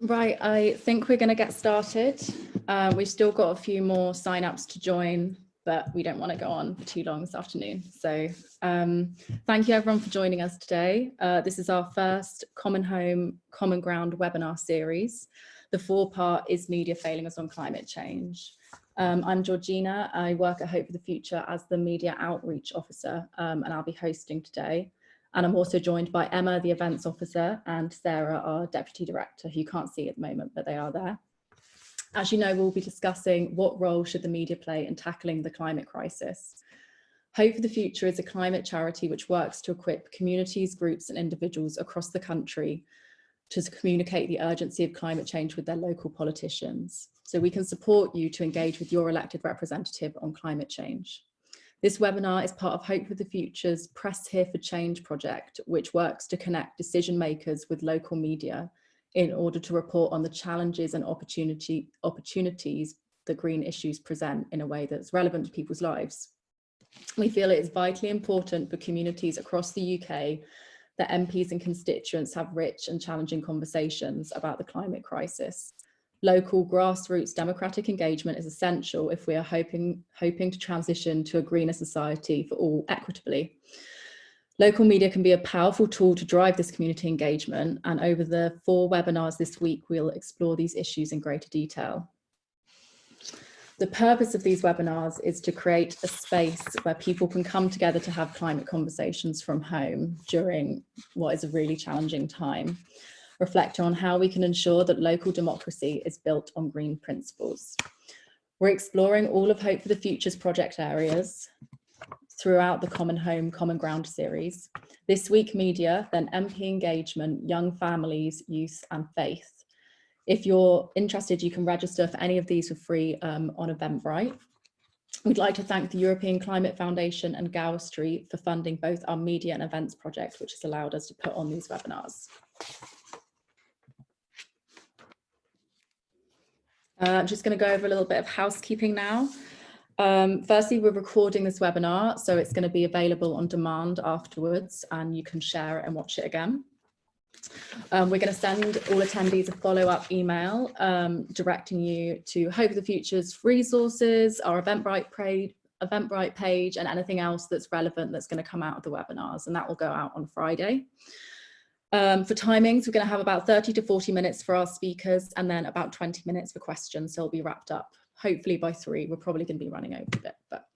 Right, I think we're going to get started. We've still got a few more sign-ups to join, but we don't want to go on for too long this afternoon. So thank you everyone for joining us today. This is our first Common Home, Common Ground webinar series. The four-part Is Media Failing Us on Climate Change? I'm Georgina. I work at Hope for the Future as the Media Outreach Officer, and I'll be hosting today. And I'm also joined by Emma, the Events Officer, and Sarah, our Deputy Director, who you can't see at the moment, but they are there. As you know, we'll be discussing what role should the media play in tackling the climate crisis. Hope for the Future is a climate charity which works to equip communities, groups and individuals across the country to communicate the urgency of climate change with their local politicians. So we can support you to engage with your elected representative on climate change. This webinar is part of Hope for the Future's Press Here for Change project, which works to connect decision makers with local media in order to report on the challenges and opportunities that green issues present in a way that's relevant to people's lives. We feel it is vitally important for communities across the UK that MPs and constituents have rich and challenging conversations about the climate crisis. Local grassroots democratic engagement is essential if we are hoping to transition to a greener society for all equitably. Local media can be a powerful tool to drive this community engagement, and over the 4 webinars this week, we'll explore these issues in greater detail. The purpose of these webinars is to create a space where people can come together to have climate conversations from home during what is a really challenging time. Reflect on how we can ensure that local democracy is built on green principles. We're exploring all of Hope for the Future's project areas throughout the Common Home, Common Ground series. This week, media, then MP engagement, young families, youth and faith. If you're interested, you can register for any of these for free on Eventbrite. We'd like to thank the European Climate Foundation and Gower Street for funding both our media and events project, which has allowed us to put on these webinars. I'm just going to go over a little bit of housekeeping now. Firstly, we're recording this webinar, so it's going to be available on demand afterwards, and you can share it and watch it again. We're going to send all attendees a follow-up email directing you to Hope for the Future's resources, our Eventbrite page, and anything else that's relevant that's going to come out of the webinars, and that will go out on Friday. For timings, we're going to have about 30 to 40 minutes for our speakers and then about 20 minutes for questions. So it'll be wrapped up hopefully by 3. We're probably going to be running over a bit, but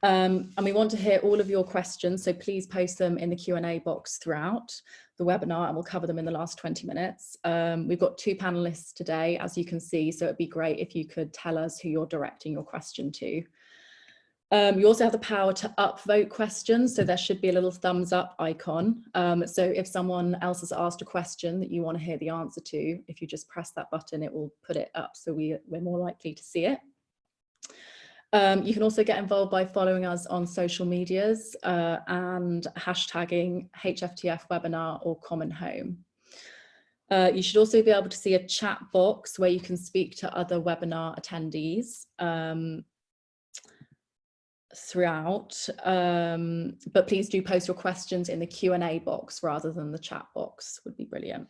and we want to hear all of your questions. So please post them in the Q&A box throughout the webinar and we'll cover them in the last 20 minutes. We've got 2 panelists today, as you can see. So it'd be great if you could tell us who you're directing your question to. You also have the power to upvote questions, so there should be a little thumbs up icon. So if someone else has asked a question that you want to hear the answer to, if you just press that button, it will put it up so we're more likely to see it. You can also get involved by following us on social medias and hashtagging HFTF webinar or Common Home. You should also be able to see a chat box where you can speak to other webinar attendees throughout, but please do post your questions in the Q&A box rather than the chat box, would be brilliant.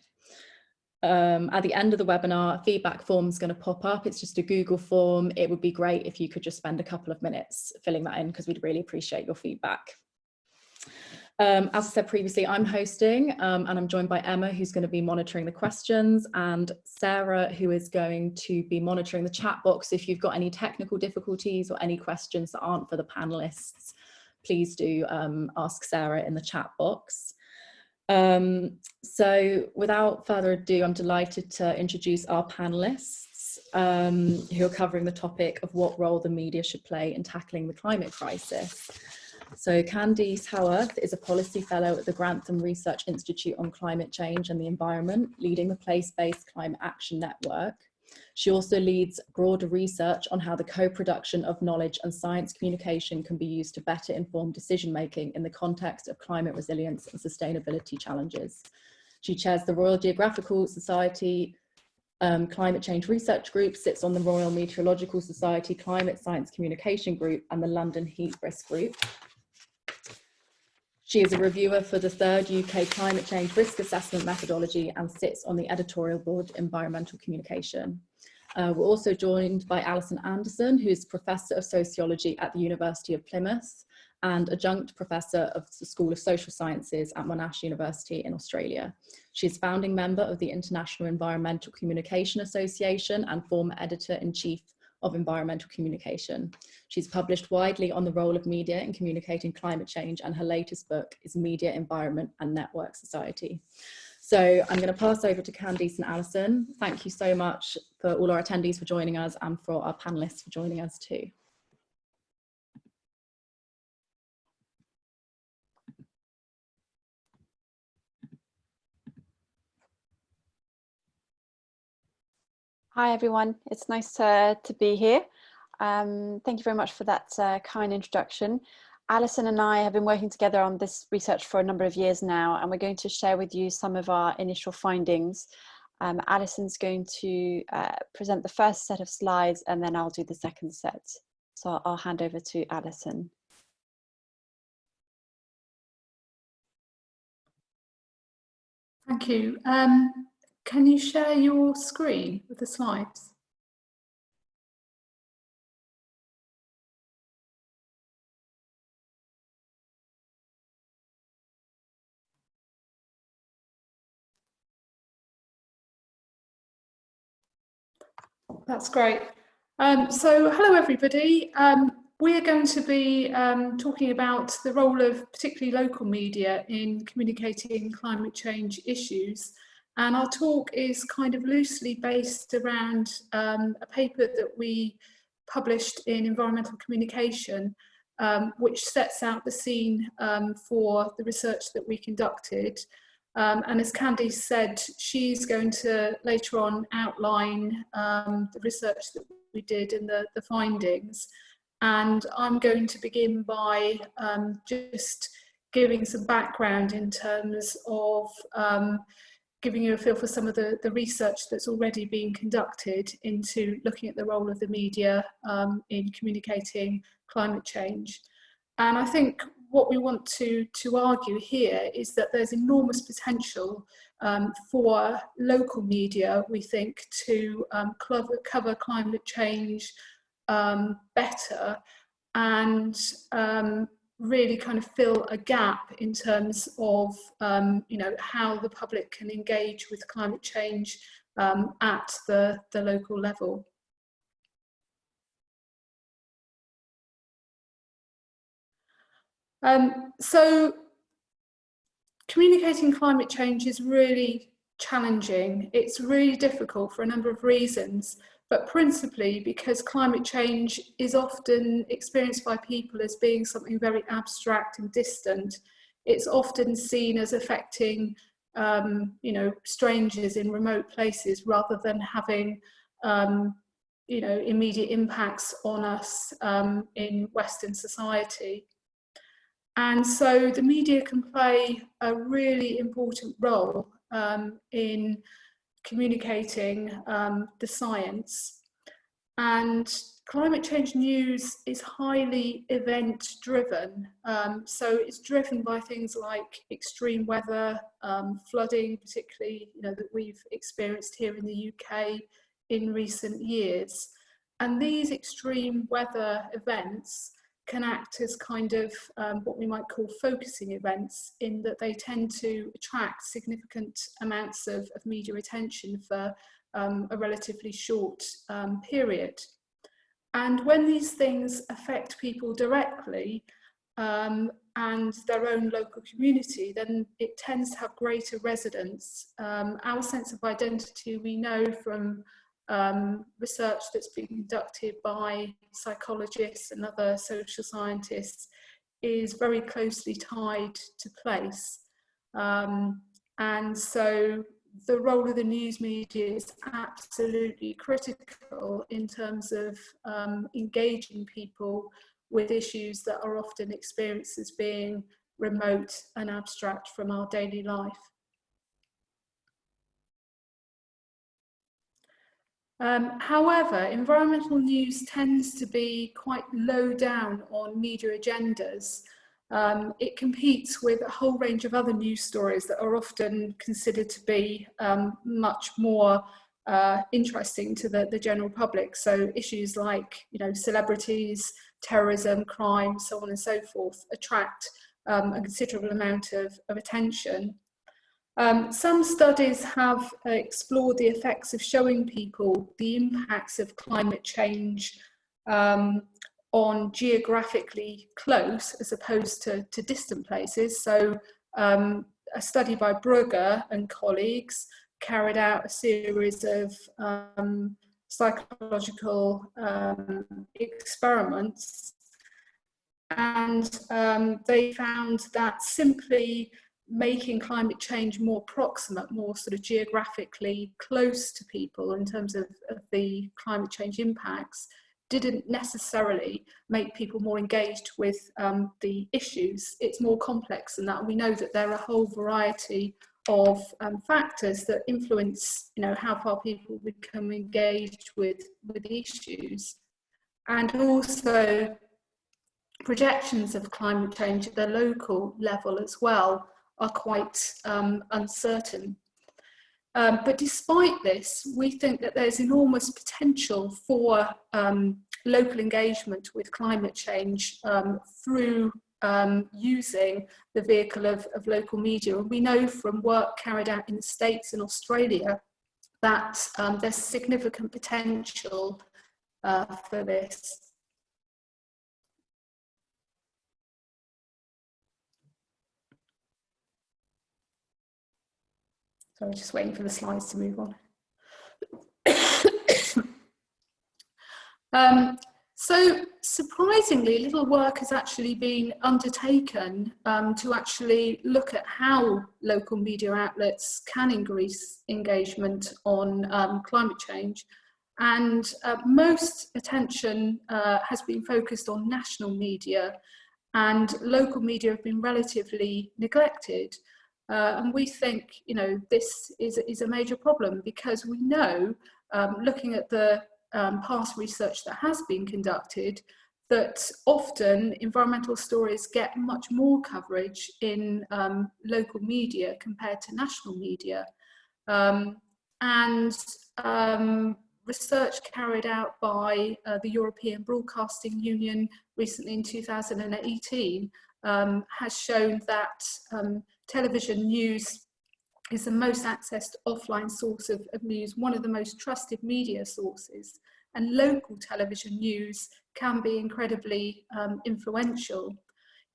At the end of the webinar, a feedback form is going to pop up. It's just a Google form. It would be great if you could just spend a couple of minutes filling that in because we'd really appreciate your feedback. As I said previously, I'm hosting and I'm joined by Emma, who's going to be monitoring the questions, and Sarah, who is going to be monitoring the chat box. If you've got any technical difficulties or any questions that aren't for the panelists, please do ask Sarah in the chat box. So without further ado, I'm delighted to introduce our panelists who are covering the topic of what role the media should play in tackling the climate crisis. So Candice Howarth is a policy fellow at the Grantham Research Institute on Climate Change and the Environment, leading the Place-Based Climate Action Network. She also leads broader research on how the co-production of knowledge and science communication can be used to better inform decision-making in the context of climate resilience and sustainability challenges. She chairs the Royal Geographical Society Climate Change Research Group, sits on the Royal Meteorological Society Climate Science Communication Group and the London Heat Risk Group. She is a reviewer for the 3rd UK Climate Change Risk Assessment Methodology and sits on the editorial board Environmental Communication. We're also joined by Alison Anderson, who is Professor of Sociology at the University of Plymouth and Adjunct Professor of the School of Social Sciences at Monash University in Australia. She is founding member of the International Environmental Communication Association and former Editor-in-Chief of Environmental Communication. She's published widely on the role of media in communicating climate change, and her latest book is Media, Environment and Network Society. So I'm going to pass over to Candice and Alison. Thank you so much for all our attendees for joining us and for our panelists for joining us too. Hi everyone, it's nice to be here. Thank you very much for that kind introduction. Alison and I have been working together on this research for a number of years now, and we're going to share with you some of our initial findings. Alison's going to present the first set of slides, and then I'll do the second set. So I'll hand over to Alison. Thank you. Can you share your screen with the slides? That's great. So hello everybody. We're going to be talking about the role of particularly local media in communicating climate change issues. And our talk is kind of loosely based around a paper that we published in Environmental Communication, which sets out the scene for the research that we conducted. And as Candice said, she's going to later on outline the research that we did and the findings. And I'm going to begin by just giving some background in terms of giving you a feel for some of the research that's already been conducted into looking at the role of the media in communicating climate change. And I think what we want to argue here is that there's enormous potential for local media, we think, to cover climate change better and really kind of fill a gap in terms of you know, how the public can engage with climate change at the local level. So communicating climate change is really challenging. It's really difficult for a number of reasons, but principally because climate change is often experienced by people as being something very abstract and distant. It's often seen as affecting you know, strangers in remote places rather than having you know, immediate impacts on us in Western society. And so the media can play a really important role in communicating the science. And climate change news is highly event driven. So it's driven by things like extreme weather, flooding, particularly, you know, that we've experienced here in the UK in recent years. And these extreme weather events can act as kind of what we might call focusing events, in that they tend to attract significant amounts of media attention for a relatively short period. And when these things affect people directly and their own local community, then it tends to have greater resonance. Our sense of identity, we know from research that's been conducted by psychologists and other social scientists, is very closely tied to place. And so the role of the news media is absolutely critical in terms of engaging people with issues that are often experienced as being remote and abstract from our daily life. However, environmental news tends to be quite low down on media agendas. It competes with a whole range of other news stories that are often considered to be much more interesting to the general public. So issues like, you know, celebrities, terrorism, crime, so on and so forth, attract a considerable amount of attention. Some studies have explored the effects of showing people the impacts of climate change on geographically close as opposed to distant places. So a study by Brugger and colleagues carried out a series of psychological experiments, and they found that simply making climate change more proximate, more sort of geographically close to people in terms of the climate change impacts, didn't necessarily make people more engaged with the issues. It's more complex than that. We know that there are a whole variety of factors that influence, you know, how far people become engaged with the issues, and also projections of climate change at the local level as well are quite uncertain. But despite this, we think that there's enormous potential for local engagement with climate change through using the vehicle of local media. And we know from work carried out in the States and Australia that there's significant potential for this. So I'm just waiting for the slides to move on. So surprisingly, little work has actually been undertaken to actually look at how local media outlets can increase engagement on climate change. And most attention has been focused on national media, and local media have been relatively neglected. And we think, you know, this is a major problem, because we know, looking at the past research that has been conducted, that often environmental stories get much more coverage in local media compared to national media. Research carried out by the European Broadcasting Union recently in 2018 has shown that television news is the most accessed offline source of news, one of the most trusted media sources, and local television news can be incredibly influential.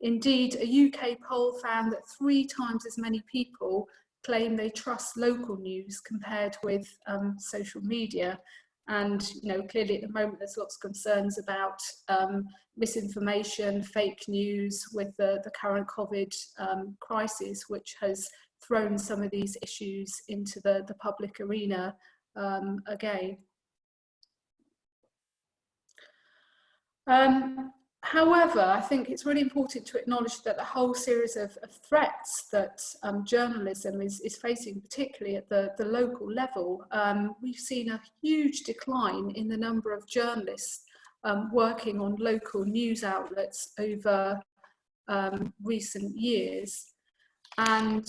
Indeed, a UK poll found that 3 times as many people claim they trust local news compared with social media. And, you know, clearly at the moment there's lots of concerns about misinformation, fake news with the current COVID crisis, which has thrown some of these issues into the public arena again. However, I think it's really important to acknowledge that the whole series of threats that journalism is facing, particularly at the local level, we've seen a huge decline in the number of journalists working on local news outlets over recent years. And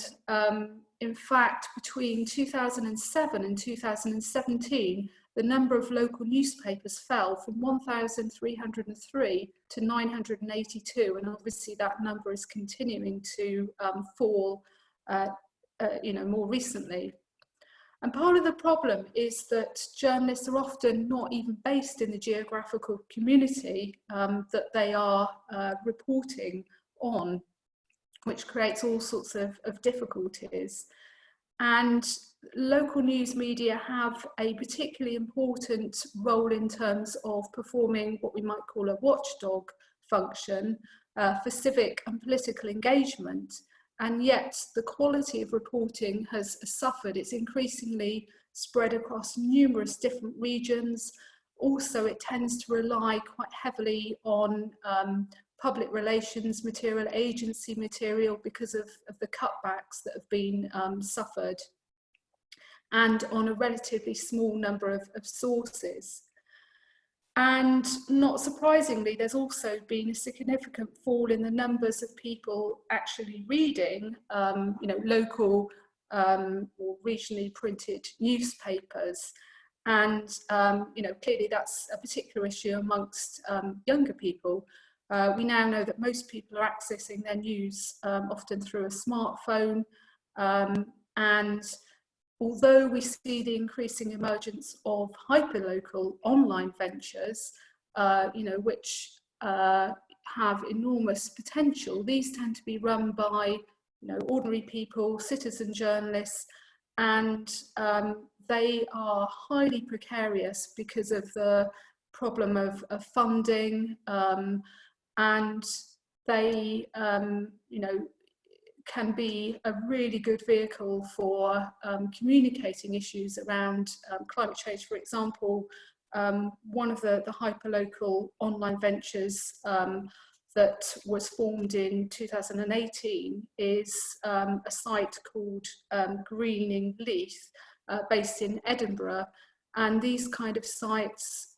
in fact, between 2007 and 2017, the number of local newspapers fell from 1,303 to 982, and obviously that number is continuing to fall, you know, more recently. And part of the problem is that journalists are often not even based in the geographical community that they are reporting on, which creates all sorts of difficulties. And local news media have a particularly important role in terms of performing what we might call a watchdog function for civic and political engagement. And yet the quality of reporting has suffered. It's increasingly spread across numerous different regions. Also, it tends to rely quite heavily on public relations material, agency material, because of the cutbacks that have been suffered, and on a relatively small number of sources. And not surprisingly, there's also been a significant fall in the numbers of people actually reading, local or regionally printed newspapers. And, clearly that's a particular issue amongst younger people. We now know that most people are accessing their news often through a smartphone, and although we see the increasing emergence of hyperlocal online ventures, which have enormous potential, these tend to be run by ordinary people, citizen journalists, and they are highly precarious because of the problem of funding, and they, can be a really good vehicle for communicating issues around climate change. For example, one of the hyperlocal online ventures that was formed in 2018 is a site called Greening Leith, based in Edinburgh. And these kind of sites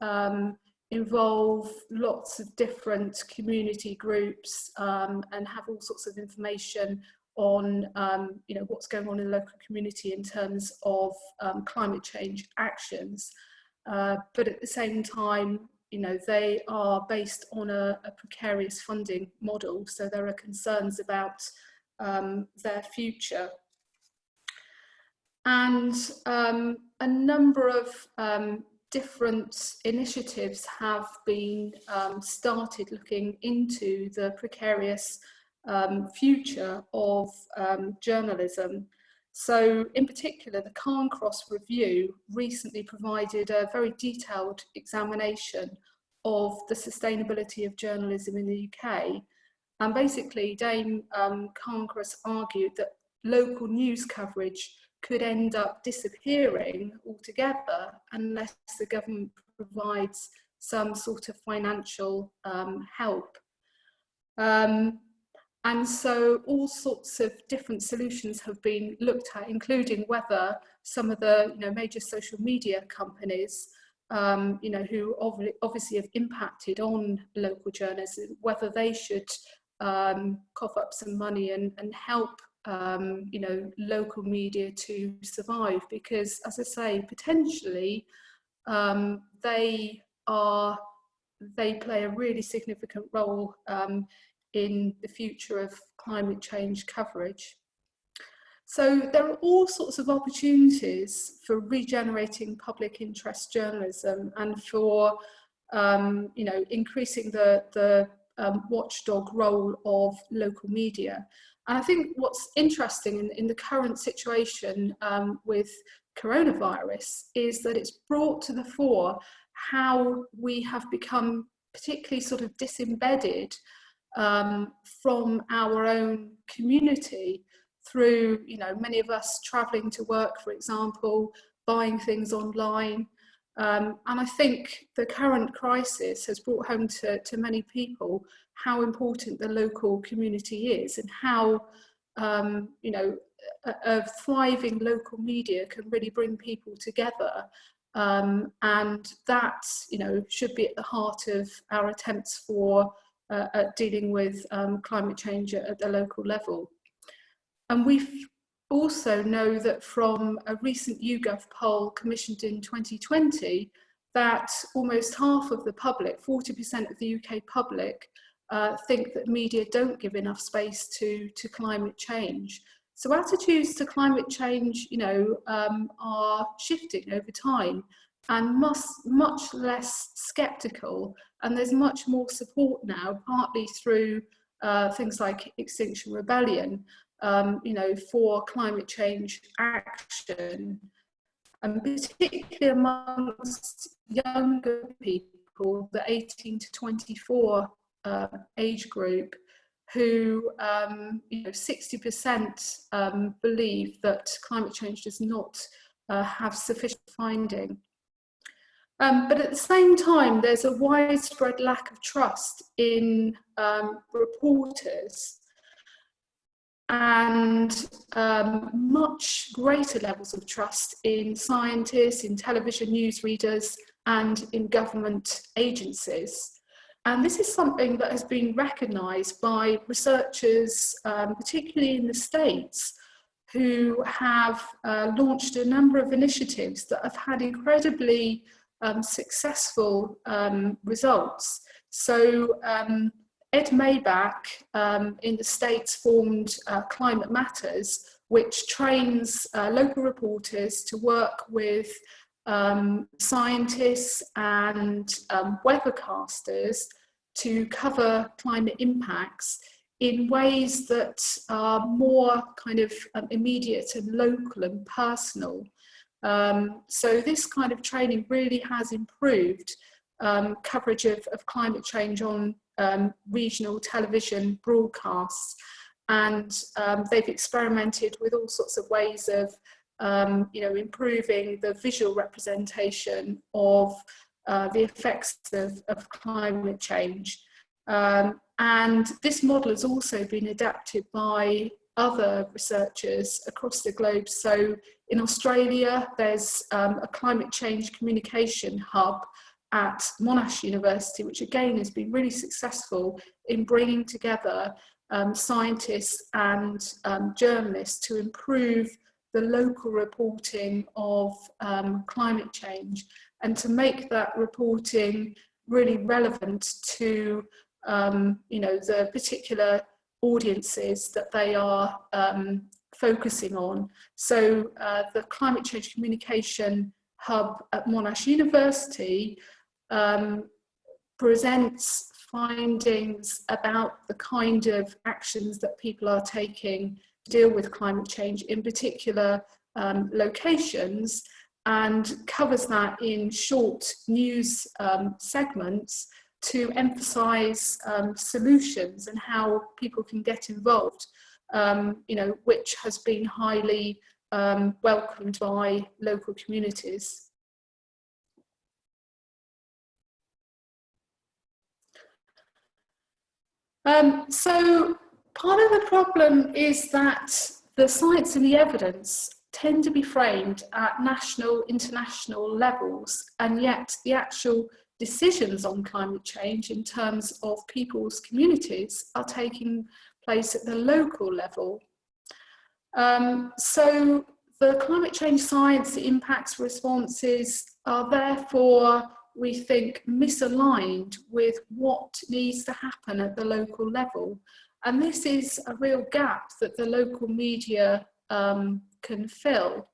involve lots of different community groups and have all sorts of information on what's going on in the local community in terms of climate change actions, but at the same time they are based on a precarious funding model, so there are concerns about their future. And a number of different initiatives have been started looking into the precarious future of journalism. So in particular, the Cairncross Review recently provided a very detailed examination of the sustainability of journalism in the UK. And basically, Dame Cairncross argued that local news coverage could end up disappearing altogether unless the government provides some sort of financial help. And so all sorts of different solutions have been looked at, including whether some of the major social media companies, who obviously have impacted on local journalism, whether they should cough up some money and help local media to survive, because, as I say, potentially they play a really significant role in the future of climate change coverage. So there are all sorts of opportunities for regenerating public interest journalism and for increasing the watchdog role of local media. And I think what's interesting in the current situation with coronavirus is that it's brought to the fore how we have become particularly sort of disembedded from our own community through, many of us travelling to work, for example, buying things online. And I think the current crisis has brought home to many people how important the local community is, and how a thriving local media can really bring people together, and that should be at the heart of our attempts for dealing with climate change at the local level. And we also know that from a recent YouGov poll commissioned in 2020, that almost half of the public, 40% of the UK public, think that media don't give enough space to climate change. So attitudes to climate change, are shifting over time, and much less sceptical. And there's much more support now, partly through things like Extinction Rebellion, for climate change action, and particularly amongst younger people, the 18 to 24 age group, who 60% believe that climate change does not have sufficient finding. But at the same time, there's a widespread lack of trust in reporters. and much greater levels of trust in scientists, in television news readers, and in government agencies. And this is something that has been recognised by researchers, particularly in the States, who have launched a number of initiatives that have had incredibly successful results. So Ed Maybach in the States formed Climate Matters, which trains local reporters to work with scientists and weathercasters to cover climate impacts in ways that are more kind of immediate and local and personal. So this kind of training really has improved coverage of climate change on regional television broadcasts, and they've experimented with all sorts of ways of improving the visual representation of the effects of climate change. And this model has also been adapted by other researchers across the globe. So in Australia, there's a climate change communication hub at Monash University, which again has been really successful in bringing together scientists and journalists to improve the local reporting of climate change and to make that reporting really relevant to the particular audiences that they are focusing on. So the Climate Change Communication Hub at Monash University presents findings about the kind of actions that people are taking to deal with climate change in particular locations, and covers that in short news segments to emphasize solutions and how people can get involved, which has been highly welcomed by local communities. So part of the problem is that the science and the evidence tend to be framed at national, international levels, and yet the actual decisions on climate change in terms of people's communities are taking place at the local level. So the climate change science, the impacts responses are therefore, we think, misaligned with what needs to happen at the local level. And this is a real gap that the local media can fill.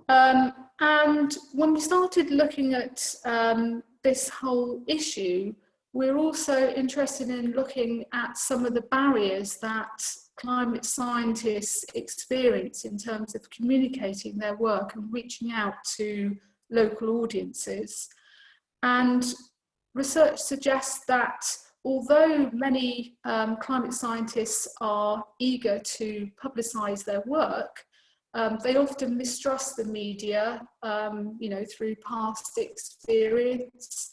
And when we started looking at this whole issue, we're also interested in looking at some of the barriers that climate scientists experience in terms of communicating their work and reaching out to local audiences. And research suggests that although many climate scientists are eager to publicise their work, they often mistrust the media, through past experience,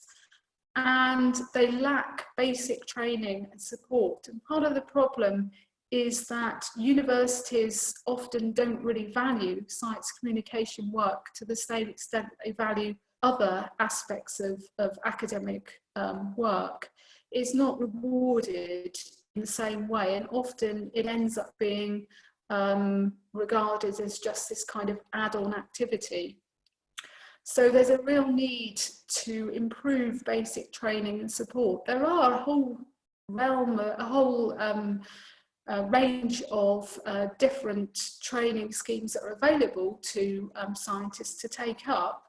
and they lack basic training and support. And part of the problem is that universities often don't really value science communication work to the same extent that they value other aspects of academic work. It's not rewarded in the same way, and often it ends up being regarded as just this kind of add-on activity. So there's a real need to improve basic training and support. There are a whole realm, a whole range of different training schemes that are available to scientists to take up,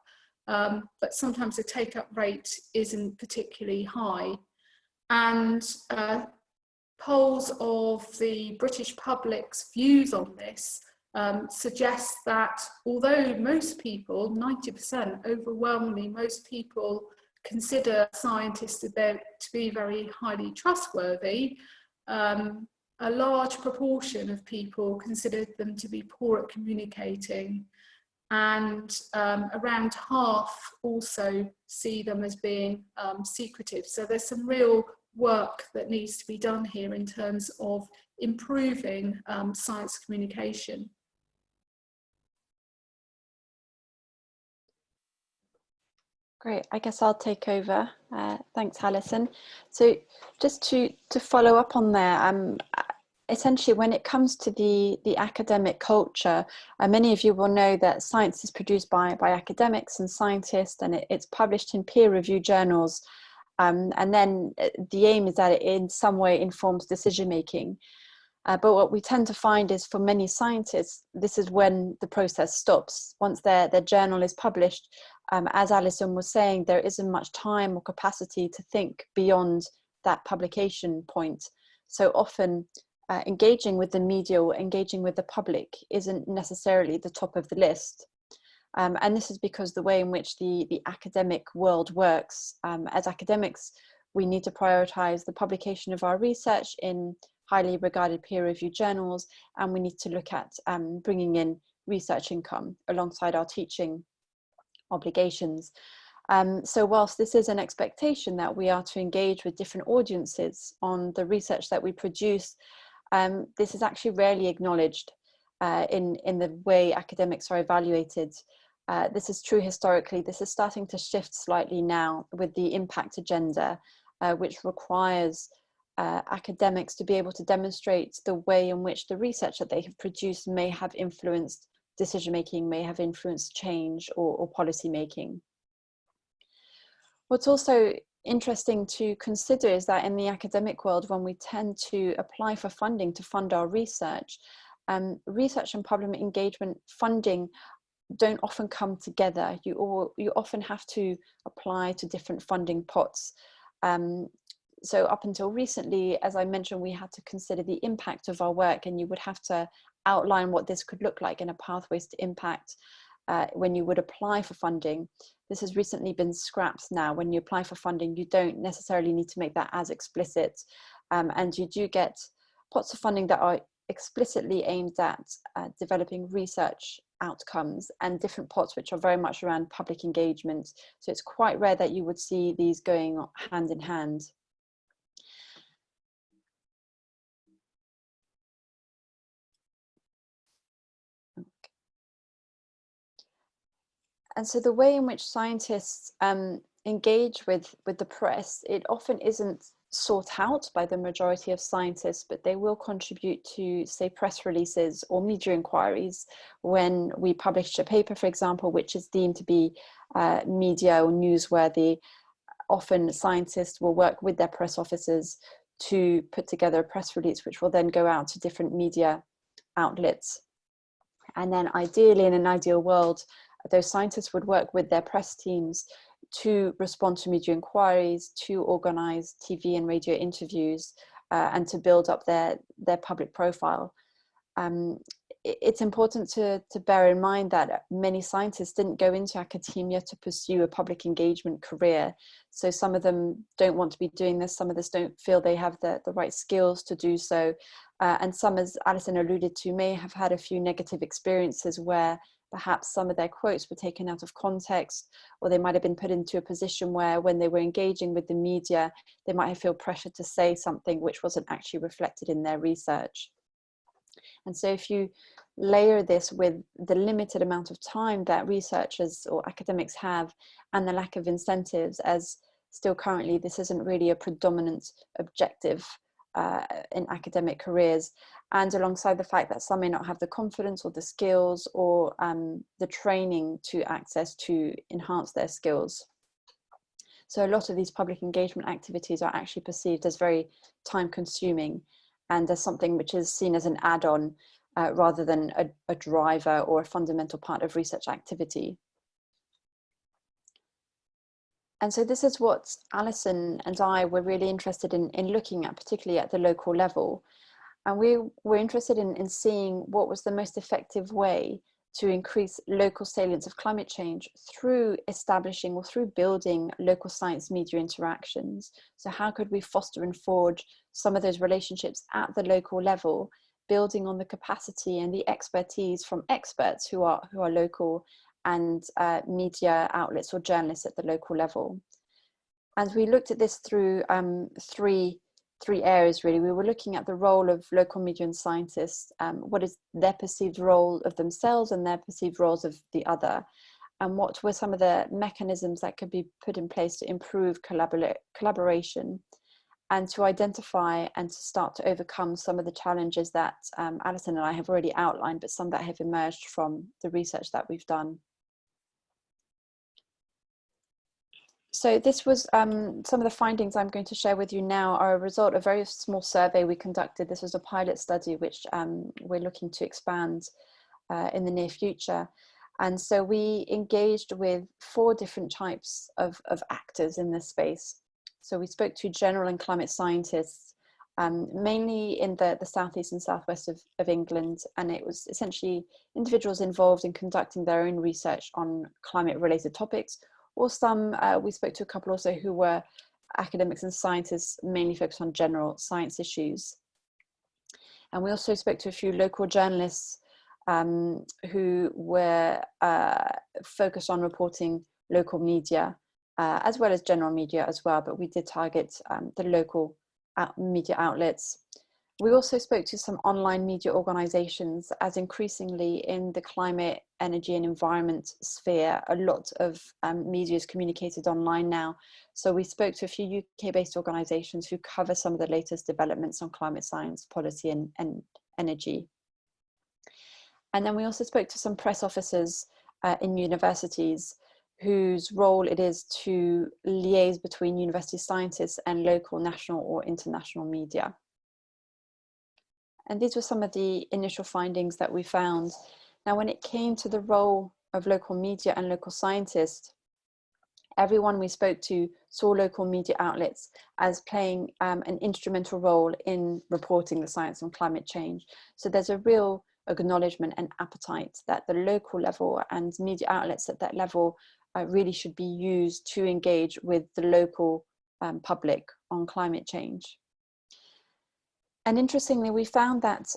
but sometimes the take-up rate isn't particularly high. And polls of the British public's views on this suggest that although most people, 90%, overwhelmingly most people consider scientists to be very highly trustworthy, a large proportion of people consider them to be poor at communicating, and around half also see them as being secretive. So there's some real work that needs to be done here in terms of improving science communication. Great, I guess I'll take over. Thanks, Alison. So just to follow up on there, essentially when it comes to the academic culture, many of you will know that science is produced by academics and scientists, and it's published in peer-reviewed journals. And then the aim is that it in some way informs decision-making. But what we tend to find is for many scientists, this is when the process stops. Once their journal is published, as Alison was saying, there isn't much time or capacity to think beyond that publication point. So often engaging with the media or engaging with the public isn't necessarily the top of the list. And this is because the way in which the academic world works, as academics, we need to prioritize the publication of our research in highly regarded peer-reviewed journals, and we need to look at bringing in research income alongside our teaching obligations. So whilst this is an expectation that we are to engage with different audiences on the research that we produce, this is actually rarely acknowledged in the way academics are evaluated. This is true historically. This is starting to shift slightly now with the impact agenda, which requires academics to be able to demonstrate the way in which the research that they have produced may have influenced decision-making, may have influenced change or policy making. What's also interesting to consider is that in the academic world, when we tend to apply for funding to fund our research, research and public engagement funding don't often come together. You often have to apply to different funding pots. So up until recently, as I mentioned, we had to consider the impact of our work, and you would have to outline what this could look like in a pathways to impact when you would apply for funding. This has recently been scrapped now. When you apply for funding, you don't necessarily need to make that as explicit. And you do get pots of funding that are explicitly aimed at developing research outcomes, and different pots which are very much around public engagement. So it's quite rare that you would see these going hand in hand. And so the way in which scientists engage with the press, it often isn't sought out by the majority of scientists, but they will contribute to, say, press releases or media inquiries. When we publish a paper, for example, which is deemed to be media or newsworthy, often scientists will work with their press officers to put together a press release, which will then go out to different media outlets. And then ideally, in an ideal world, those scientists would work with their press teams to respond to media inquiries, to organize TV and radio interviews, and to build up their public profile. It's important to bear in mind that many scientists didn't go into academia to pursue a public engagement career. So some of them don't want to be doing this, some of them don't feel they have the right skills to do so. And some, as Alison alluded to, may have had a few negative experiences where perhaps some of their quotes were taken out of context, or they might have been put into a position where when they were engaging with the media, they might have felt pressured to say something which wasn't actually reflected in their research. And so if you layer this with the limited amount of time that researchers or academics have, and the lack of incentives, as still currently this isn't really a predominant objective in academic careers, and alongside the fact that some may not have the confidence or the skills or the training to access to enhance their skills. So a lot of these public engagement activities are actually perceived as very time consuming and as something which is seen as an add-on rather than a driver or a fundamental part of research activity. And so this is what Alison and I were really interested in looking at, particularly at the local level. And we were interested in seeing what was the most effective way to increase local salience of climate change through establishing or through building local science media interactions. So how could we foster and forge some of those relationships at the local level, building on the capacity and the expertise from experts who are local and media outlets or journalists at the local level. And we looked at this through three three areas really. We were looking at the role of local media and scientists, what is their perceived role of themselves and their perceived roles of the other, and what were some of the mechanisms that could be put in place to improve collaboration and to identify and to start to overcome some of the challenges that Alison and I have already outlined, but some that have emerged from the research that we've done. So this was some of the findings I'm going to share with you now are a result of a very small survey we conducted. This was a pilot study which we're looking to expand in the near future. And so we engaged with 4 different types of actors in this space. So we spoke to general and climate scientists, mainly in the southeast and southwest of England. And it was essentially individuals involved in conducting their own research on climate related topics, or some, we spoke to a couple also who were academics and scientists, mainly focused on general science issues. And we also spoke to a few local journalists who were focused on reporting local media, as well as general media as well, but we did target the local media outlets. We also spoke to some online media organizations, as increasingly in the climate, energy and environment sphere, a lot of media is communicated online now. So we spoke to a few UK-based organizations who cover some of the latest developments on climate science, policy and energy. And then we also spoke to some press officers in universities whose role it is to liaise between university scientists and local, national or international media. And these were some of the initial findings that we found. Now, when it came to the role of local media and local scientists, everyone we spoke to saw local media outlets as playing an instrumental role in reporting the science on climate change. So there's a real acknowledgement and appetite that the local level and media outlets at that level really should be used to engage with the local public on climate change. And interestingly, we found that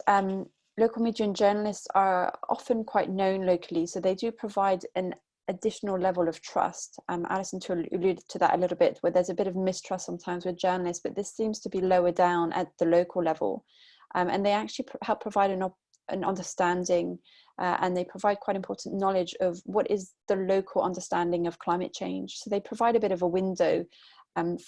local media and journalists are often quite known locally, so they do provide an additional level of trust. Alison alluded to that a little bit, where there's a bit of mistrust sometimes with journalists, but this seems to be lower down at the local level. And they actually help provide an understanding, and they provide quite important knowledge of what is the local understanding of climate change. So they provide a bit of a window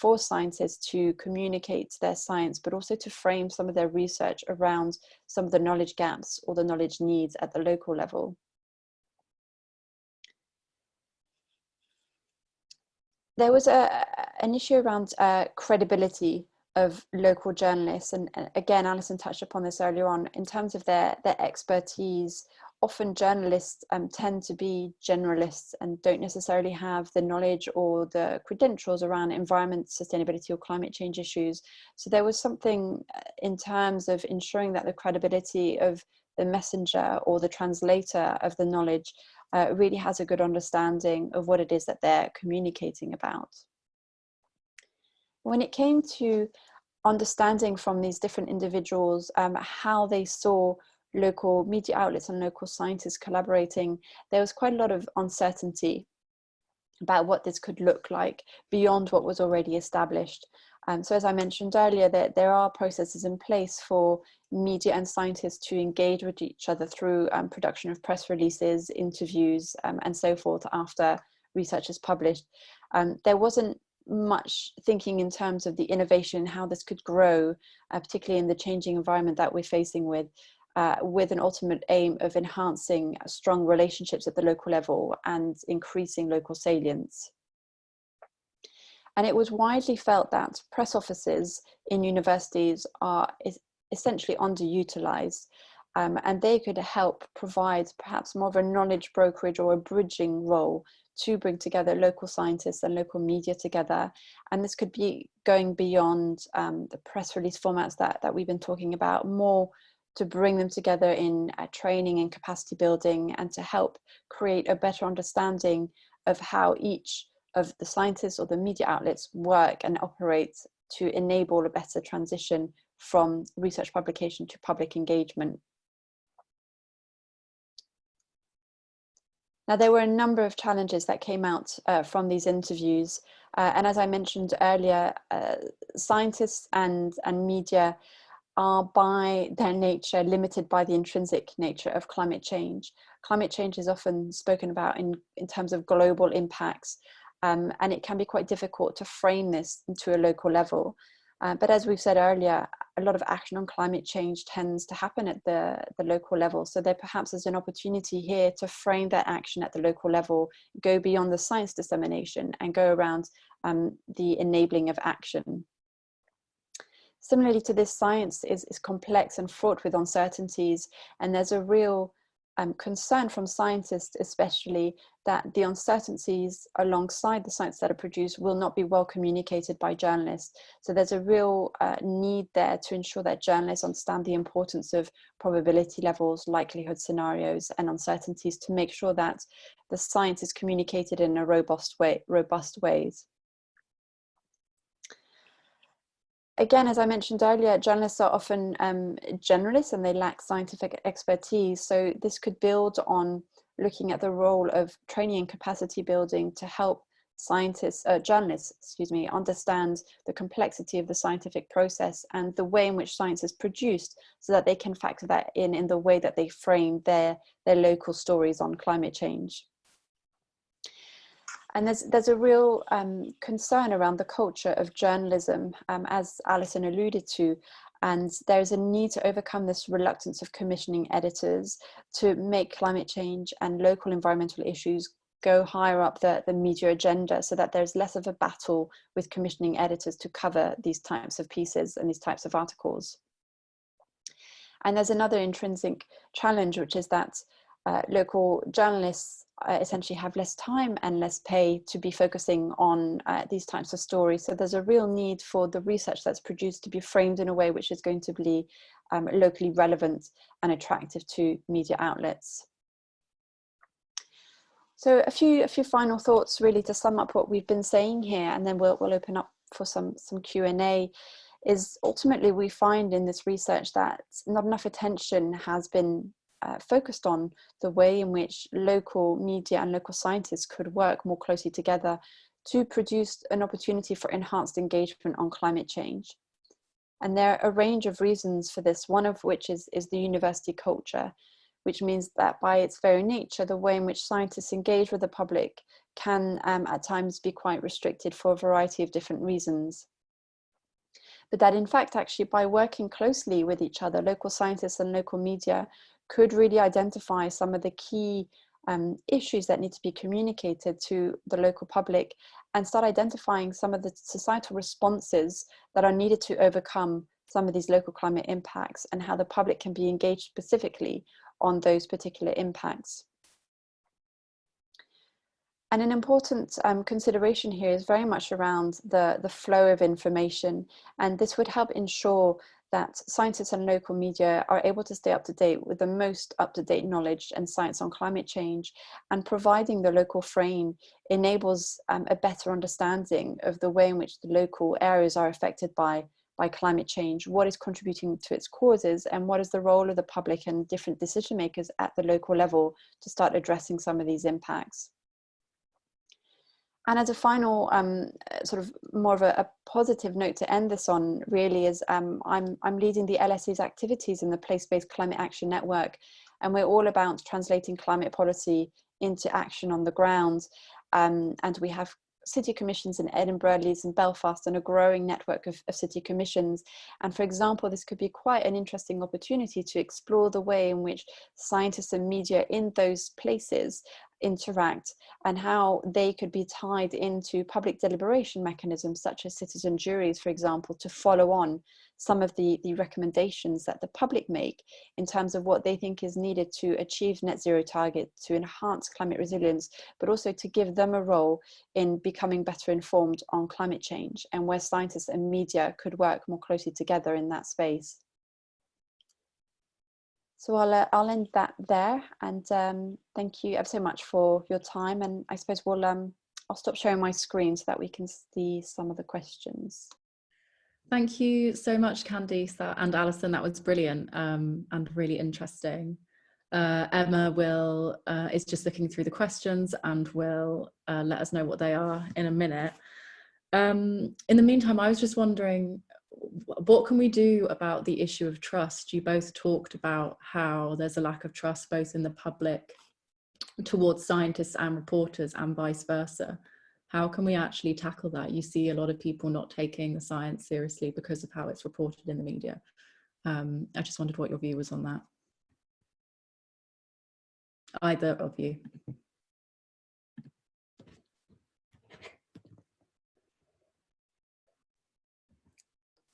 for scientists to communicate their science, but also to frame some of their research around some of the knowledge gaps or the knowledge needs at the local level. There was an issue around credibility of local journalists, and again, Alison touched upon this earlier on, in terms of their expertise. Often journalists tend to be generalists and don't necessarily have the knowledge or the credentials around environment, sustainability or climate change issues. So there was something in terms of ensuring that the credibility of the messenger or the translator of the knowledge really has a good understanding of what it is that they're communicating about. When it came to understanding from these different individuals how they saw local media outlets and local scientists collaborating, there was quite a lot of uncertainty about what this could look like beyond what was already established. So as I mentioned earlier, there are processes in place for media and scientists to engage with each other through production of press releases, interviews, and so forth after research is published. There wasn't much thinking in terms of the innovation, how this could grow, particularly in the changing environment that we're facing with an ultimate aim of enhancing strong relationships at the local level and increasing local salience. And it was widely felt that press offices in universities are essentially underutilized, and they could help provide perhaps more of a knowledge brokerage or a bridging role to bring together local scientists and local media together. And this could be going beyond the press release formats that we've been talking about, more to bring them together in training and capacity building, and to help create a better understanding of how each of the scientists or the media outlets work and operate to enable a better transition from research publication to public engagement. Now, there were a number of challenges that came out from these interviews. And as I mentioned earlier, scientists and media are by their nature limited by the intrinsic nature of climate change. Climate change is often spoken about in terms of global impacts, and it can be quite difficult to frame this into a local level. But as we've said earlier, a lot of action on climate change tends to happen at the local level. So there perhaps is an opportunity here to frame that action at the local level, go beyond the science dissemination and go around the enabling of action. Similarly to this, science is complex and fraught with uncertainties, and there's a real concern from scientists especially that the uncertainties alongside the science that are produced will not be well communicated by journalists. So there's a real need there to ensure that journalists understand the importance of probability levels, likelihood scenarios and uncertainties to make sure that the science is communicated in a robust ways. Again, as I mentioned earlier, journalists are often generalists and they lack scientific expertise. So this could build on looking at the role of training and capacity building to help journalists, understand the complexity of the scientific process and the way in which science is produced, so that they can factor that in the way that they frame their local stories on climate change. And there's a real concern around the culture of journalism, as Alison alluded to, and there's a need to overcome this reluctance of commissioning editors to make climate change and local environmental issues go higher up the media agenda, so that there's less of a battle with commissioning editors to cover these types of pieces and these types of articles. And there's another intrinsic challenge, which is that local journalists essentially have less time and less pay to be focusing on these types of stories. So there's a real need for the research that's produced to be framed in a way which is going to be locally relevant and attractive to media outlets. So a few final thoughts really to sum up what we've been saying here, and then we'll open up for some Q&A. Is ultimately we find in this research that not enough attention has been focused on the way in which local media and local scientists could work more closely together to produce an opportunity for enhanced engagement on climate change. And there are a range of reasons for this, one of which is the university culture, which means that by its very nature, the way in which scientists engage with the public can at times be quite restricted for a variety of different reasons. But that in fact, actually, by working closely with each other, local scientists and local media could really identify some of the key issues that need to be communicated to the local public and start identifying some of the societal responses that are needed to overcome some of these local climate impacts and how the public can be engaged specifically on those particular impacts. And an important consideration here is very much around the flow of information, and this would help ensure that scientists and local media are able to stay up to date with the most up-to-date knowledge and science on climate change, and providing the local frame enables a better understanding of the way in which the local areas are affected by climate change, what is contributing to its causes, and what is the role of the public and different decision makers at the local level to start addressing some of these impacts. And as a final sort of more of a positive note to end this on really is I'm leading the LSE's activities in the Place-Based Climate Action Network, and we're all about translating climate policy into action on the ground. And we have city commissions in Edinburgh, Leeds and Belfast, and a growing network of city commissions. And for example, this could be quite an interesting opportunity to explore the way in which scientists and media in those places interact and how they could be tied into public deliberation mechanisms such as citizen juries, for example, to follow on some of the recommendations that the public make in terms of what they think is needed to achieve net zero target, to enhance climate resilience, but also to give them a role in becoming better informed on climate change, and where scientists and media could work more closely together in that space. So I'll end that there, and thank you ever so much for your time. And I suppose I'll stop sharing my screen so that we can see some of the questions. Thank you so much, Candice and Alison. That was brilliant and really interesting. Emma is just looking through the questions and will let us know what they are in a minute. In the meantime, I was just wondering, what can we do about the issue of trust? You both talked about how there's a lack of trust both in the public towards scientists and reporters and vice versa. How can we actually tackle that? You see a lot of people not taking the science seriously because of how it's reported in the media. I just wondered what your view was on that. Either of you.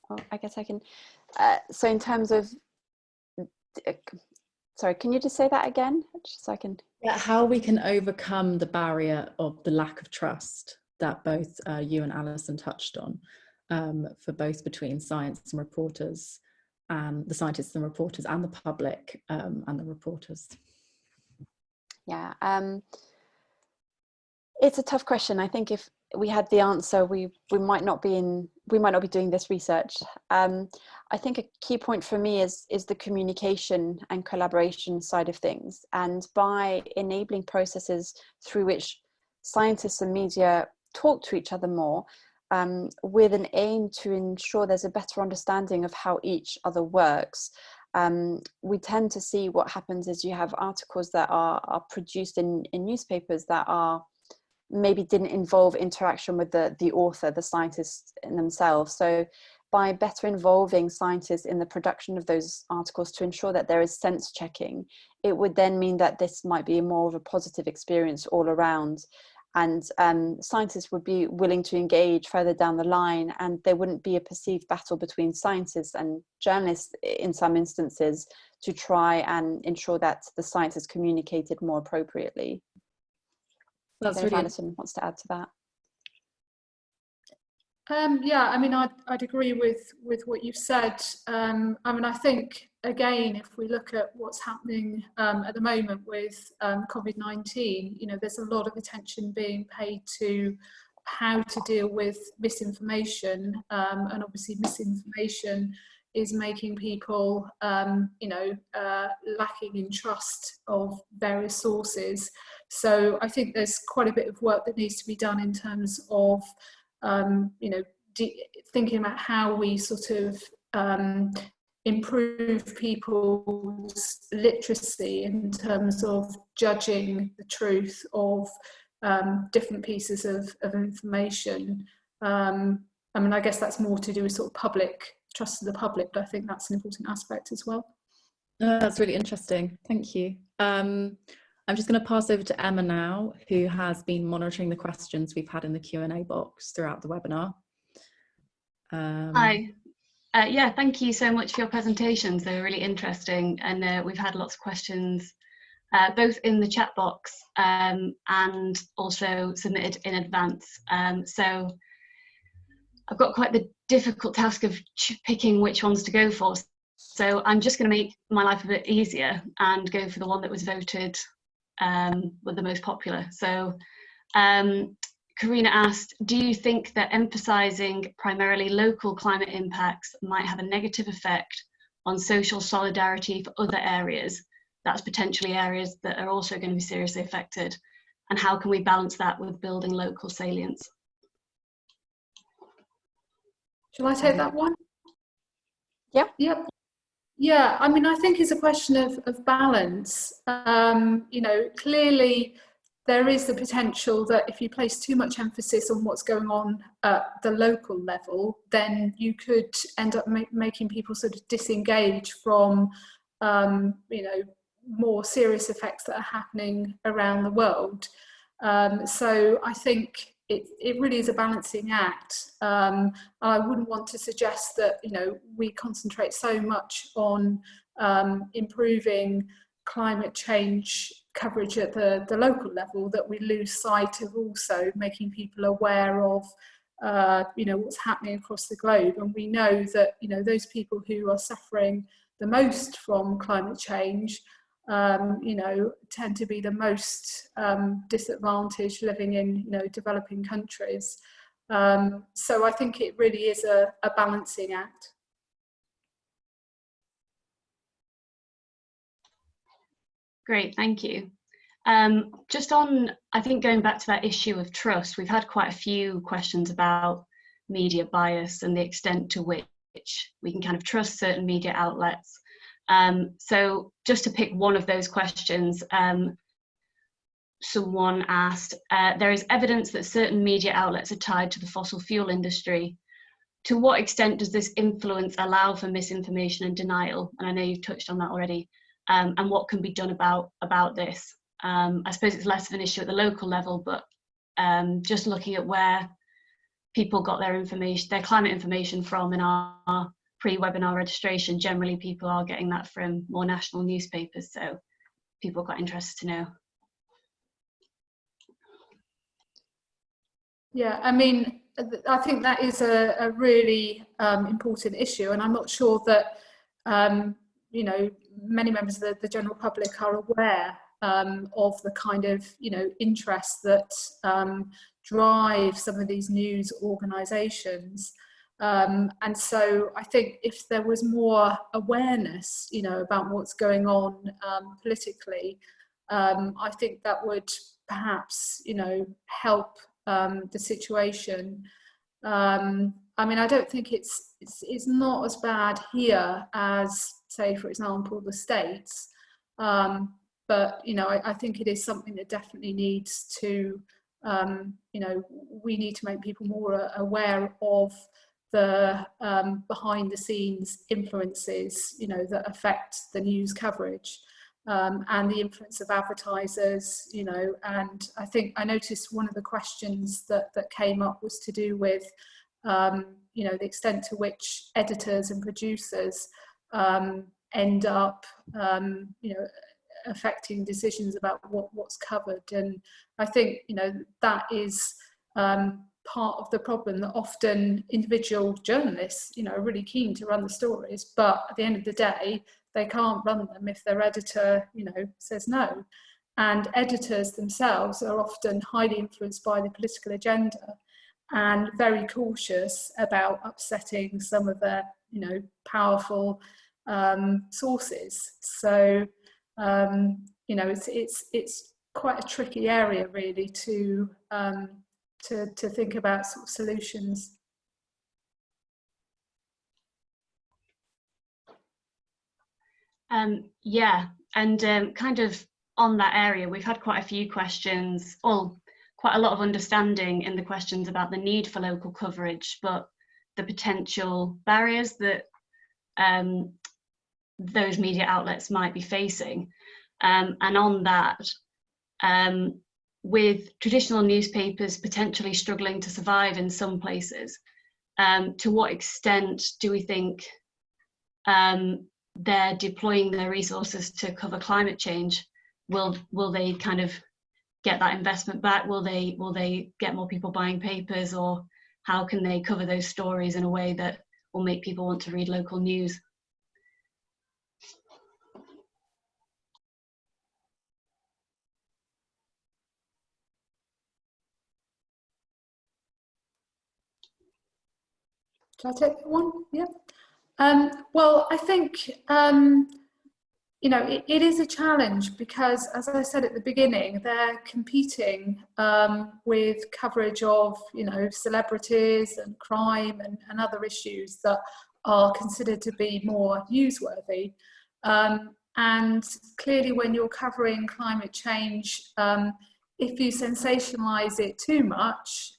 Oh, I guess I can. So in terms of, sorry, can you just say that again? Just so I can. Yeah, how we can overcome the barrier of the lack of trust that both you and Alison touched on, for both between science and reporters, and the scientists and reporters, and the public and the reporters. Yeah, it's a tough question. I think if we had the answer, we might not be doing this research. I think a key point for me is the communication and collaboration side of things, and by enabling processes through which scientists and media talk to each other more, with an aim to ensure there's a better understanding of how each other works. We tend to see what happens is you have articles that are produced in newspapers that are maybe didn't involve interaction with the author, the scientists in themselves. So by better involving scientists in the production of those articles to ensure that there is sense checking, it would then mean that this might be more of a positive experience all around. And scientists would be willing to engage further down the line, and there wouldn't be a perceived battle between scientists and journalists in some instances to try and ensure that the science is communicated more appropriately. That's really. Alison wants to add to that. Yeah, I mean, I'd agree with what you've said. I mean, I think, again, if we look at what's happening at the moment with COVID-19, you know, there's a lot of attention being paid to how to deal with misinformation, and obviously misinformation is making people, you know, lacking in trust of various sources. So I think there's quite a bit of work that needs to be done in terms of you know, thinking about how we sort of improve people's literacy in terms of judging the truth of different pieces of information. I mean, I guess that's more to do with sort of public trust of the public, but I think that's an important aspect as well. That's really interesting. Thank you. I'm just going to pass over to Emma now, who has been monitoring the questions we've had in the Q&A box throughout the webinar. Hi. Yeah, thank you so much for your presentations. They were really interesting, and we've had lots of questions, both in the chat box and also submitted in advance. So I've got quite the difficult task of picking which ones to go for. So I'm just going to make my life a bit easier and go for the one that was voted were the most popular. So Karina asked, do you think that emphasising primarily local climate impacts might have a negative effect on social solidarity for other areas? That's potentially areas that are also going to be seriously affected. And how can we balance that with building local salience? Shall I take that one? Yep. Yep. Yeah, I mean, I think it's a question of balance. You know, clearly there is the potential that if you place too much emphasis on what's going on at the local level, then you could end up making people sort of disengage from, you know, more serious effects that are happening around the world. So I think it really is a balancing act. I wouldn't want to suggest that, you know, we concentrate so much on improving climate change coverage at the local level that we lose sight of also making people aware of you know, what's happening across the globe. And we know that, you know, those people who are suffering the most from climate change, you know, tend to be the most disadvantaged living in, you know, developing countries. So I think it really is a balancing act. Great, thank you. Just on, I think going back to that issue of trust, we've had quite a few questions about media bias and the extent to which we can kind of trust certain media outlets. So just to pick one of those questions, someone asked, there is evidence that certain media outlets are tied to the fossil fuel industry. To what extent does this influence allow for misinformation and denial? And I know you've touched on that already. And what can be done about this? I suppose it's less of an issue at the local level, but just looking at where people got their information, their climate information from in our pre-webinar registration, generally people are getting that from more national newspapers, so people are quite interested to know. Yeah, I mean, I think that is a really important issue, and I'm not sure that you know, many members of the general public are aware of the kind of, you know, interest that drive some of these news organisations. And so I think if there was more awareness, you know, about what's going on politically, I think that would perhaps, you know, help the situation. I mean, I don't think it's not as bad here as, say, for example, the States. But, you know, I think it is something that definitely needs to, you know, we need to make people more aware of the behind the scenes influences, you know, that affect the news coverage. And the influence of advertisers, you know, and I think I noticed one of the questions that came up was to do with, you know, the extent to which editors and producers end up, you know, affecting decisions about what's covered. And I think, you know, that is part of the problem, that often individual journalists, you know, are really keen to run the stories, but at the end of the day, they can't run them if their editor, you know, says no. And editors themselves are often highly influenced by the political agenda and very cautious about upsetting some of their, you know, powerful sources. So, you know, it's quite a tricky area really to think about sort of solutions. Yeah, and kind of on that area, we've had quite a few questions, well, quite a lot of understanding in the questions about the need for local coverage, but the potential barriers that those media outlets might be facing. And on that, with traditional newspapers potentially struggling to survive in some places, to what extent do we think they're deploying their resources to cover climate change? Will they kind of get that investment back? Will they get more people buying papers, or how can they cover those stories in a way that will make people want to read local news? Shall I take that one? Yeah. Well, I think, you know, it is a challenge because, as I said at the beginning, they're competing with coverage of, you know, celebrities and crime and other issues that are considered to be more newsworthy. And clearly when you're covering climate change, if you sensationalize it too much,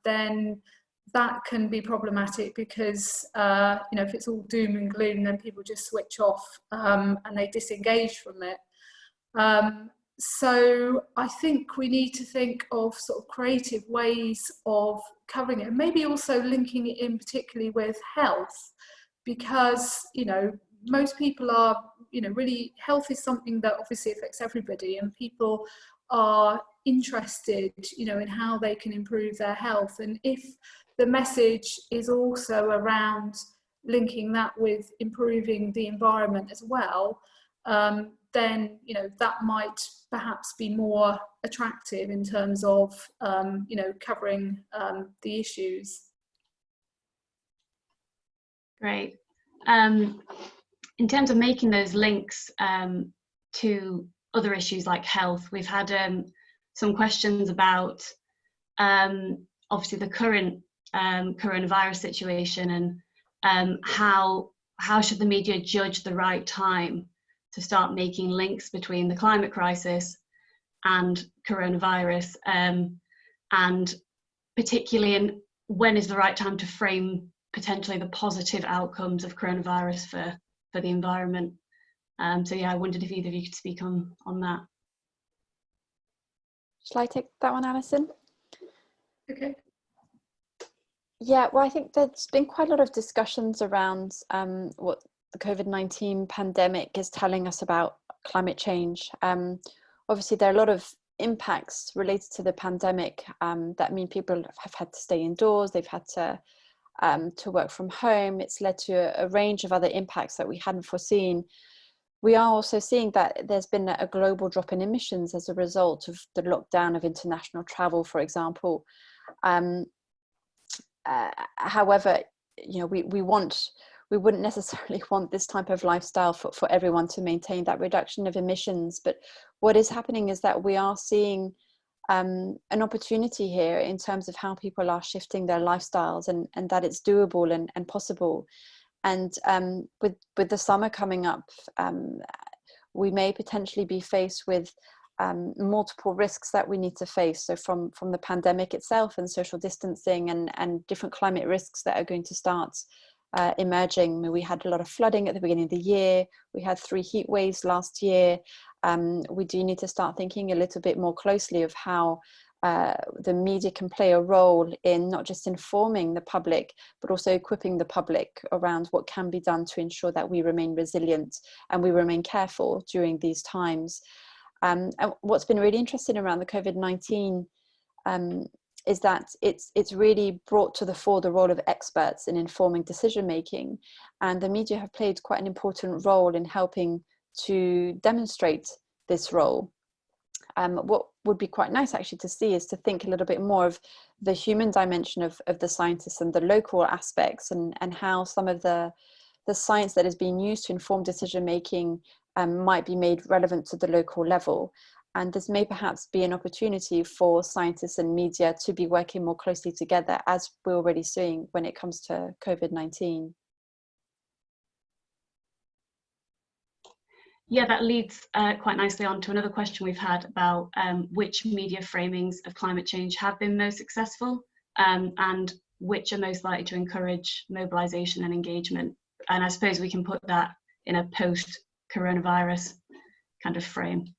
then that can be problematic because, you know, if it's all doom and gloom, then people just switch off and they disengage from it. So I think we need to think of sort of creative ways of covering it, and maybe also linking it in particularly with health, because, you know, most people are, you know, really, health is something that obviously affects everybody, and people are interested, you know, in how they can improve their health. And if the message is also around linking that with improving the environment as well, then, you know, that might perhaps be more attractive in terms of, you know, covering the issues. Great. In terms of making those links to other issues like health. We've had some questions about obviously the current coronavirus situation, and how should the media judge the right time to start making links between the climate crisis and coronavirus, and particularly in when is the right time to frame potentially the positive outcomes of coronavirus for the environment. So yeah, I wondered if either of you could speak on that. Shall I take that one, Alison? Okay. Yeah, well, I think there's been quite a lot of discussions around what the COVID-19 pandemic is telling us about climate change. Obviously, there are a lot of impacts related to the pandemic that mean people have had to stay indoors, they've had to work from home. It's led to a range of other impacts that we hadn't foreseen. We are also seeing that there's been a global drop in emissions as a result of the lockdown of international travel, for example. However, you know, we wouldn't necessarily want this type of lifestyle for everyone to maintain that reduction of emissions. But what is happening is that we are seeing an opportunity here in terms of how people are shifting their lifestyles, and that it's doable and possible. And with the summer coming up, we may potentially be faced with multiple risks that we need to face. So from the pandemic itself and social distancing and different climate risks that are going to start emerging. We had a lot of flooding at the beginning of the year. We had 3 heat waves last year. We do need to start thinking a little bit more closely of how the media can play a role in not just informing the public, but also equipping the public around what can be done to ensure that we remain resilient and we remain careful during these times. And what's been really interesting around the COVID-19 is that it's really brought to the fore the role of experts in informing decision making, and the media have played quite an important role in helping to demonstrate this role. What would be quite nice actually to see is to think a little bit more of the human dimension of the scientists and the local aspects, and how some of the science that is being used to inform decision making might be made relevant to the local level. And this may perhaps be an opportunity for scientists and media to be working more closely together, as we're already seeing when it comes to COVID-19. Yeah, that leads quite nicely on to another question we've had about which media framings of climate change have been most successful, and which are most likely to encourage mobilisation and engagement. And I suppose we can put that in a post-coronavirus kind of frame.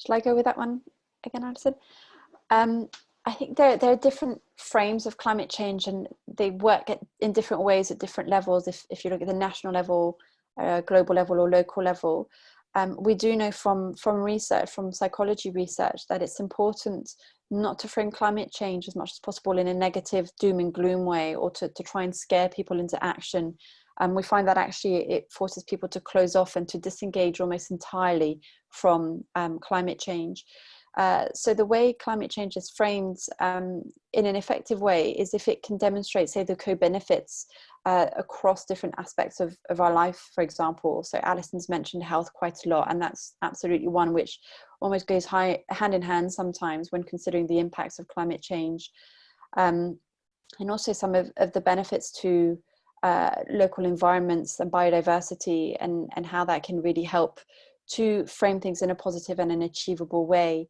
Shall I go with that one again, Alison? I think there are different frames of climate change, and they work in different ways at different levels. If you look at the national level, global level, or local level, we do know from research, from psychology research, that it's important not to frame climate change as much as possible in a negative doom and gloom way, or to try and scare people into action. We find that actually it forces people to close off and to disengage almost entirely from climate change. So the way climate change is framed in an effective way is if it can demonstrate, say, the co-benefits across different aspects of our life, for example. So Alison's mentioned health quite a lot, and that's absolutely one which almost goes hand in hand sometimes when considering the impacts of climate change. And also some of the benefits to local environments and biodiversity, and how that can really help to frame things in a positive and an achievable way.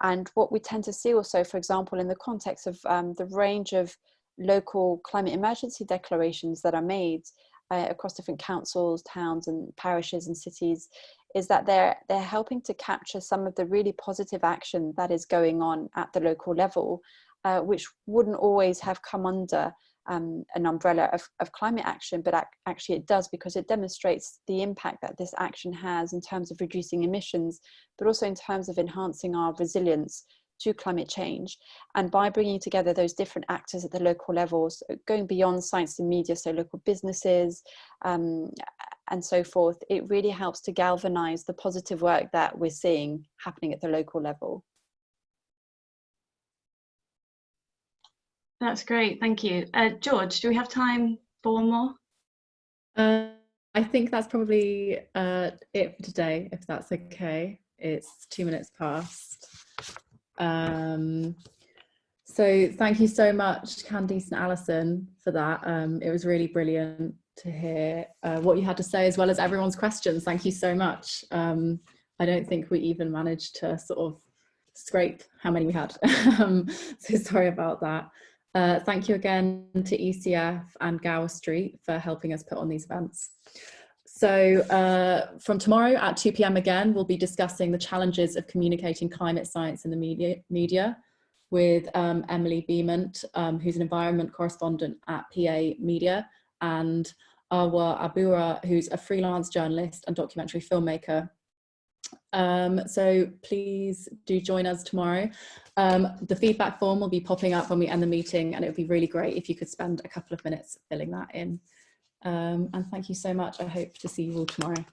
And what we tend to see also, for example, in the context of the range of local climate emergency declarations that are made across different councils, towns and parishes and cities, is that they're helping to capture some of the really positive action that is going on at the local level, which wouldn't always have come under an umbrella of climate action, but actually it does, because it demonstrates the impact that this action has in terms of reducing emissions, but also in terms of enhancing our resilience to climate change. And by bringing together those different actors at the local levels, going beyond science and media, so local businesses and so forth, it really helps to galvanize the positive work that we're seeing happening at the local level. That's great, thank you. George, do we have time for one more? I think that's probably it for today, if that's okay. It's 2 minutes past. So thank you so much, Candice and Alison, for that. It was really brilliant to hear what you had to say, as well as everyone's questions. Thank you so much. I don't think we even managed to sort of scrape how many we had. So sorry about that. Thank you again to ECF and Gower Street for helping us put on these events. So from tomorrow at 2 p.m. again, we'll be discussing the challenges of communicating climate science in the media with Emily Beament, who's an environment correspondent at PA Media, and Awa Abura, who's a freelance journalist and documentary filmmaker. So please do join us tomorrow. The feedback form will be popping up when we end the meeting, and it would be really great if you could spend a couple of minutes filling that in. And thank you so much. I hope to see you all tomorrow.